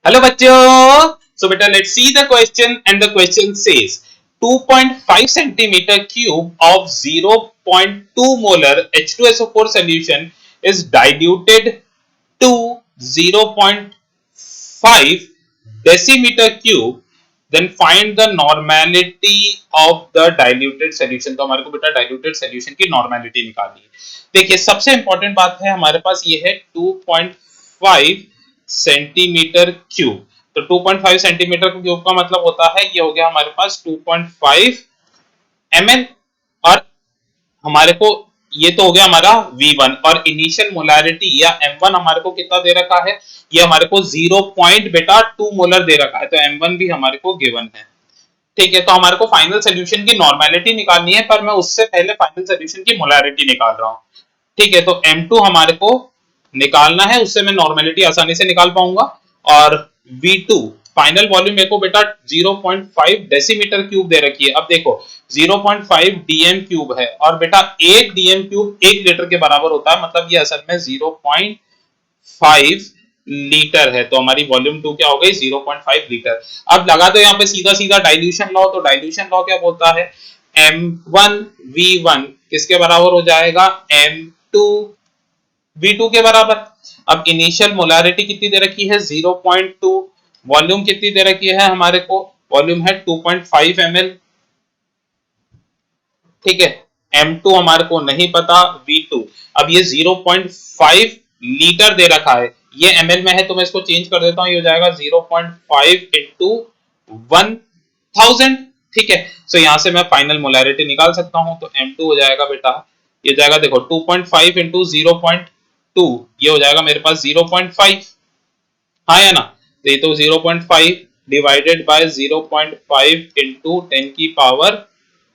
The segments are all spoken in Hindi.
हेलो बच्चों। सो बेटा let's see the question and the question says 2.5 centimetre cube of 0.2 molar H2SO4 solution is diluted to 0.5 decimeter cube, then find the normality of the diluted solution। तो हमारे को बेटा diluted solution की normality निकालनी है। देखिए सबसे इंपॉर्टेंट बात है हमारे पास ये है 2.5 सेंटीमीटर क्यूब। तो 2.5 सेंटीमीटर क्यूब का मतलब होता है ये हो गया हमारे पास 2.5 ml, और हमारे को ये तो हो गया हमारा V1, और इनिशियल मोलारिटी या M1 हमारे को कितना दे रखा है, ये हमारे को 0.2 मोलर दे रखा है, तो M1 भी हमारे को गिवन है। ठीक है, तो हमारे को फाइनल सोल्यूशन की नॉर्मेलिटी निकालनी है, पर मैं उससे पहले फाइनल सोल्यूशन की मोलारिटी निकाल रहा हूं। ठीक है, तो M2 हमारे को निकालना है, उससे मैं नॉर्मेलिटी आसानी से निकाल पाऊंगा। और V2 फाइनल वॉल्यूम मेरे को बेटा 0.5 डेसीमीटर क्यूब दे रखी है। अब देखो 0.5 डीएम क्यूब है, और बेटा 1 डीएम क्यूब 1 लीटर के बराबर होता है, मतलब ये असल में 0.5 लीटर है। तो हमारी वॉल्यूम 2 क्या हो गई, 0.5 लीटर। अब लगा दो यहाँ पे सीधा सीधा डाइल्यूशन लॉ। तो डाइल्यूशन लॉ क्या बोलता है, M1V1 किसके बराबर हो जाएगा, M2 V2 के बराबर। अब इनिशियल मोलारिटी कितनी दे रखी है, 0.2। वॉल्यूम कितनी दे रखी है हमारे को, वॉल्यूम है 2.5 ml। ठीक है, M2 हमारे को नहीं पता, V2। अब ये 0.5 लीटर दे रखा है, ये ml में है, तो मैं इसको चेंज कर देता हूं, ये हो जाएगा 0.5 इंटू 1000। ठीक है, सो यहां से मैं फाइनल मोलारिटी निकाल सकता हूं। तो M2 हो जाएगा बेटा, ये हो जाएगा देखो 2.5 इंटू 0.2, ये हो जाएगा मेरे पास 0.5। हाँ या ना, तो ये तो 0.5 डिवाइडेड बाय 0.5 इंटू 10 की पावर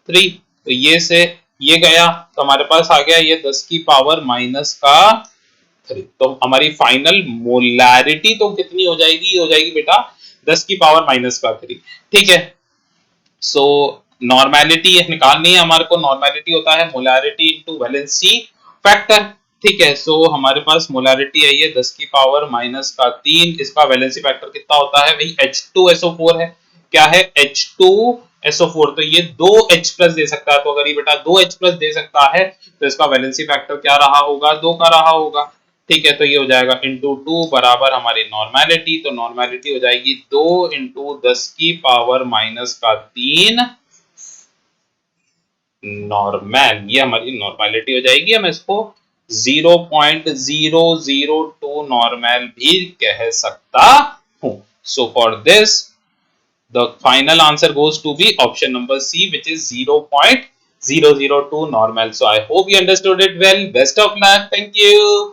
3। तो ये से ये गया, तो हमारे पास आ गया ये 10 की पावर माइनस का 3। तो हमारी फाइनल मोलैरिटी तो कितनी हो जाएगी, हो जाएगी बेटा 10 की पावर माइनस का 3। ठीक है, सो नॉर्मेलिटी निकालनी है हमारे को। नॉर्मेलिटी होता है मोलैरिटी इनटू वैलेंसी फैक्टर। ठीक है, सो हमारे पास मोलैरिटी आई है 10 की पावर माइनस का 3, इसका वैलेंसी फैक्टर कितना होता है भाई, H2SO4 है। क्या है, H2SO4। तो ये 2H प्लस दे सकता है, तो अगर ये बेटा 2H प्लस दे सकता है तो इसका वैलेंसी फैक्टर क्या रहा होगा, 2 का रहा होगा। ठीक है, तो ये हो जाएगा इंटू 2 बराबर हमारी नॉर्मेलिटी। तो नॉर्मेलिटी हो जाएगी 2 इंटू 10 की पावर माइनस का 3 नॉर्मल। ये हमारी नॉर्मेलिटी हो जाएगी। हम इसको 0.002 नॉर्मल भी कह सकता हूं। So for this the final answer goes to be option number C, which is 0.002 normal. So I hope you understood it well. Best of luck. Thank you.